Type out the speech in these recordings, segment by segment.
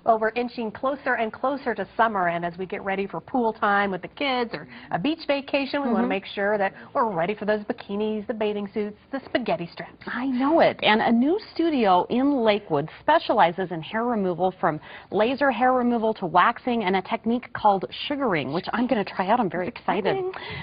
Well, we're inching closer and closer to summer, and as we get ready for pool time with the kids or a beach vacation, we want to make sure that we're ready for those bikinis, the bathing suits, the spaghetti straps. I know it. And a new studio in Lakewood specializes in hair removal, from laser hair removal to waxing, and a technique called sugaring, which I'm going to try out. I'm very excited.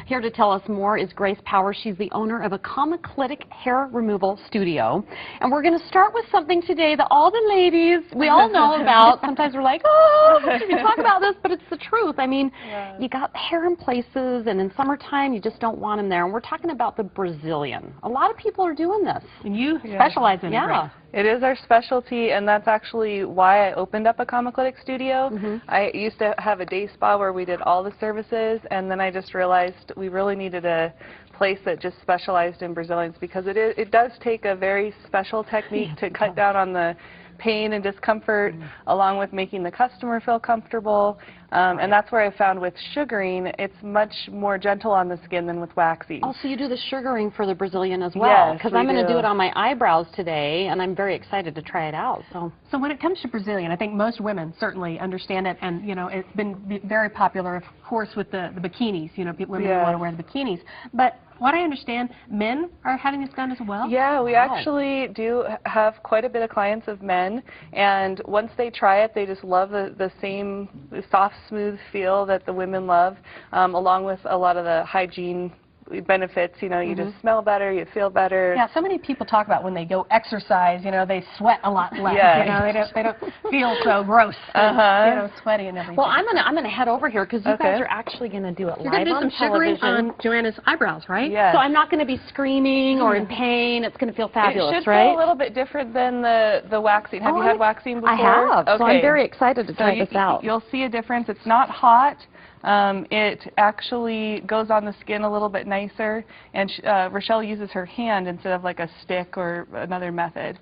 Here to tell us more is Grace Power. She's the owner of a Comaclitic hair removal studio. And we're going to start with something today that all the ladies, we all know about. Sometimes we're like, oh, should we talk about this? But it's the truth. I mean, you got hair in places, and in summertime, you just don't want them there. And we're talking about the Brazilian. A lot of people are doing this. And you specialize in it, right? It is our specialty, and that's actually why I opened up a Comaclitic studio. I used to have a day spa where we did all the services, and then I just realized we really needed a place that just specialized in Brazilians, because it does take a very special technique to cut down on the pain and discomfort, along with making the customer feel comfortable. And that's where I found with sugaring, it's much more gentle on the skin than with waxing. Oh, so you do the sugaring for the Brazilian as well? Because I'm going to do it on my eyebrows today, and I'm very excited to try it out. So when it comes to Brazilian, I think most women certainly understand it, and you know, it's been very popular, of course, with the bikinis. You know, women want to wear the bikinis, but what I understand, men are having this done as well? Yeah, we actually do have quite a bit of clients of men, and once they try it, they just love the same soft, smooth feel that the women love, along with a lot of the hygiene benefits. You know, you just smell better, you feel better. Yeah, so many people talk about when they go exercise, you know, they sweat a lot less. You know, they don't feel so gross, you know, sweaty and everything. Well, I'm gonna head over here, because you guys are actually gonna do it live on television. You're gonna do some sugaring on Joanna's eyebrows, right? Yes. So I'm not gonna be screaming or in pain. It's gonna feel fabulous, it should right? feel a little bit different than the waxing. Have you had waxing before? I have. Okay. So I'm very excited to try this out. You'll see a difference. It's not hot. It actually goes on the skin a little bit nicer, and Rochelle uses her hand instead of like a stick or another method.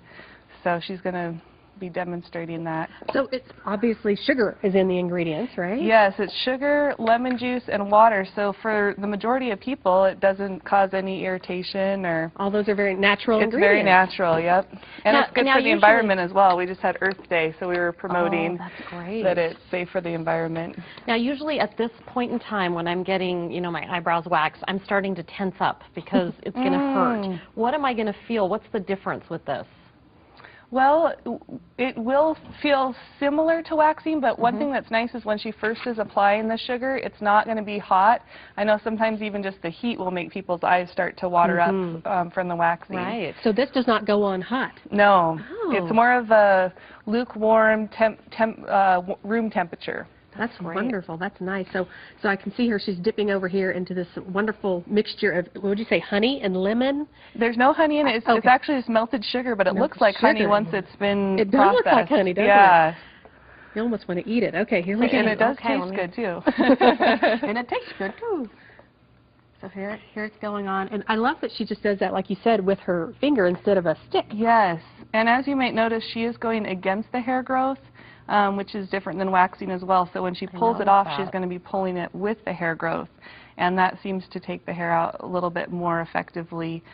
So she's going to be demonstrating that. So it's obviously sugar is in the ingredients, right? Yes, it's sugar, lemon juice, and water. So for the majority of people, it doesn't cause any irritation or... All those are very natural ingredients. It's very natural, yep. And it's good for the environment as well. We just had Earth Day, so we were promoting that it's safe for the environment. Now, usually at this point in time, when I'm getting, you know, my eyebrows waxed, I'm starting to tense up because it's going to hurt. What am I going to feel? What's the difference with this? Well, it will feel similar to waxing, but one thing that's nice is when she first is applying the sugar, it's not going to be hot. I know sometimes even just the heat will make people's eyes start to water up from the waxing. Right. So this does not go on hot? No. It's more of a lukewarm room temperature. That's wonderful. That's nice. So I can see her. She's dipping over here into this wonderful mixture of, what would you say, honey and lemon? There's no honey in it. It's actually just melted sugar, but it looks like honey once it's been processed. It does look like honey, doesn't it? You almost want to eat it. Okay, here we go. And it does taste good, too. And it tastes good, too. So here it's going on. And I love that she just does that, like you said, with her finger instead of a stick. Yes. And as you might notice, she is going against the hair growth, which is different than waxing as well. So when she pulls it off, she's going to be pulling it with the hair growth. And that seems to take the hair out a little bit more effectively.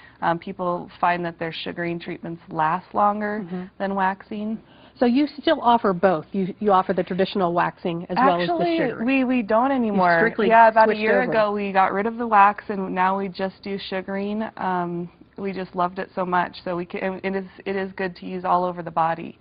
People find that their sugaring treatments last longer than waxing. So you still offer both. You offer the traditional waxing as well as the sugar. Actually, we don't anymore. About a year ago we got rid of the wax, and now we just do sugaring. We just loved it so much. So it is good to use all over the body.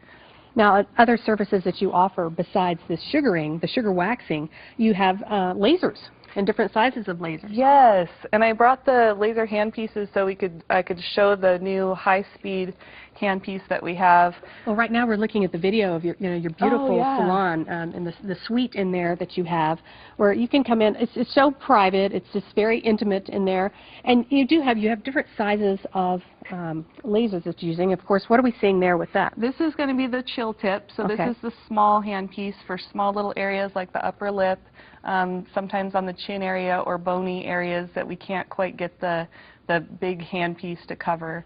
Now, other services that you offer besides the sugaring, the sugar waxing, you have lasers and different sizes of lasers. Yes, and I brought the laser handpieces so I could show the new high-speed handpiece that we have. Well, right now we're looking at the video of your beautiful salon and the suite in there that you have, where you can come in. It's so private. It's just very intimate in there, and you have different sizes of lasers that you're using. Of course, what are we seeing there with that? This is going to be the chill tip. So this is the small handpiece for small little areas like the upper lip, sometimes on the chin area or bony areas that we can't quite get the big handpiece to cover.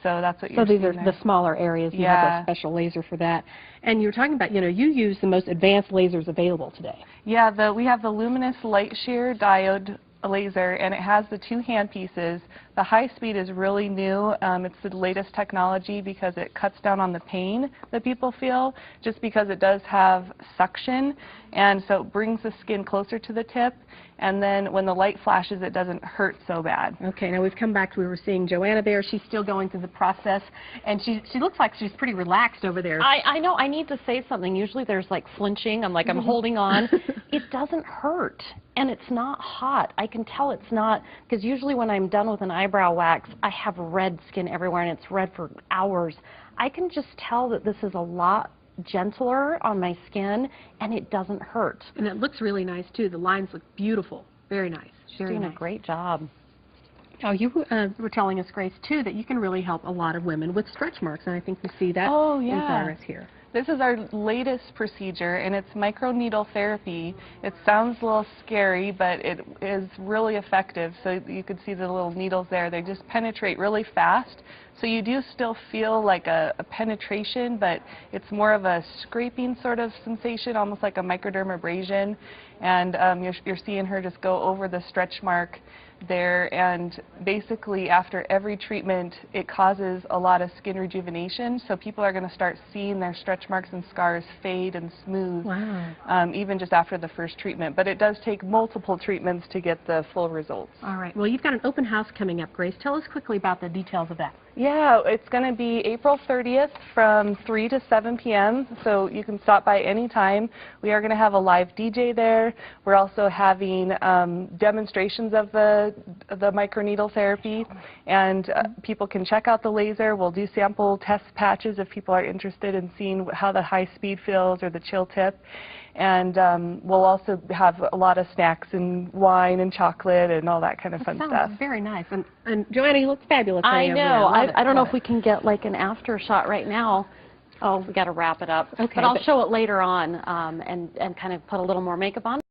So that's what you're seeing there. So these are the smaller areas. You have a special laser for that. And you were talking about, you use the most advanced lasers available today. Yeah, we have the luminous light shear diode laser, and it has the two handpieces. The high speed is really new. It's the latest technology because it cuts down on the pain that people feel, just because it does have suction, and so it brings the skin closer to the tip, and then when the light flashes, it doesn't hurt so bad. Okay, now we've come back to, we were seeing Joanna there. She's still going through the process, and she looks like she's pretty relaxed over there. I know. I need to say something. Usually there's like flinching. I'm like, I'm holding on. It doesn't hurt, and it's not hot. I can tell it's not, because usually when I'm done with an eyebrow wax, I have red skin everywhere, and it's red for hours. I can just tell that this is a lot gentler on my skin, and it doesn't hurt. And it looks really nice, too. The lines look beautiful. Very nice. She's doing a great job. Oh, you were telling us, Grace, too, that you can really help a lot of women with stretch marks, and I think we see that in progress here. This is our latest procedure, and it's microneedle therapy. It sounds a little scary, but it is really effective. So you can see the little needles there. They just penetrate really fast. So you do still feel like a penetration, but it's more of a scraping sort of sensation, almost like a microdermabrasion. And you're seeing her just go over the stretch mark there, and basically after every treatment it causes a lot of skin rejuvenation, so people are going to start seeing their stretch marks and scars fade and smooth. Wow. Even just after the first treatment, but it does take multiple treatments to get the full results. All right, well, you've got an open house coming up, Grace. Tell us quickly about the details of that. Yeah, it's going to be April 30th from 3 to 7 p.m., so you can stop by any time. We are going to have a live DJ there. We're also having demonstrations of the microneedle therapy, and people can check out the laser. We'll do sample test patches if people are interested in seeing how the high speed feels or the chill tip. And we'll also have a lot of snacks and wine and chocolate and all that kind of fun stuff. Sounds very nice. And Joanna, you look fabulous. I know. I don't know if we can get like an after shot right now. Oh, we got to wrap it up. Okay, but I'll show it later on and kind of put a little more makeup on.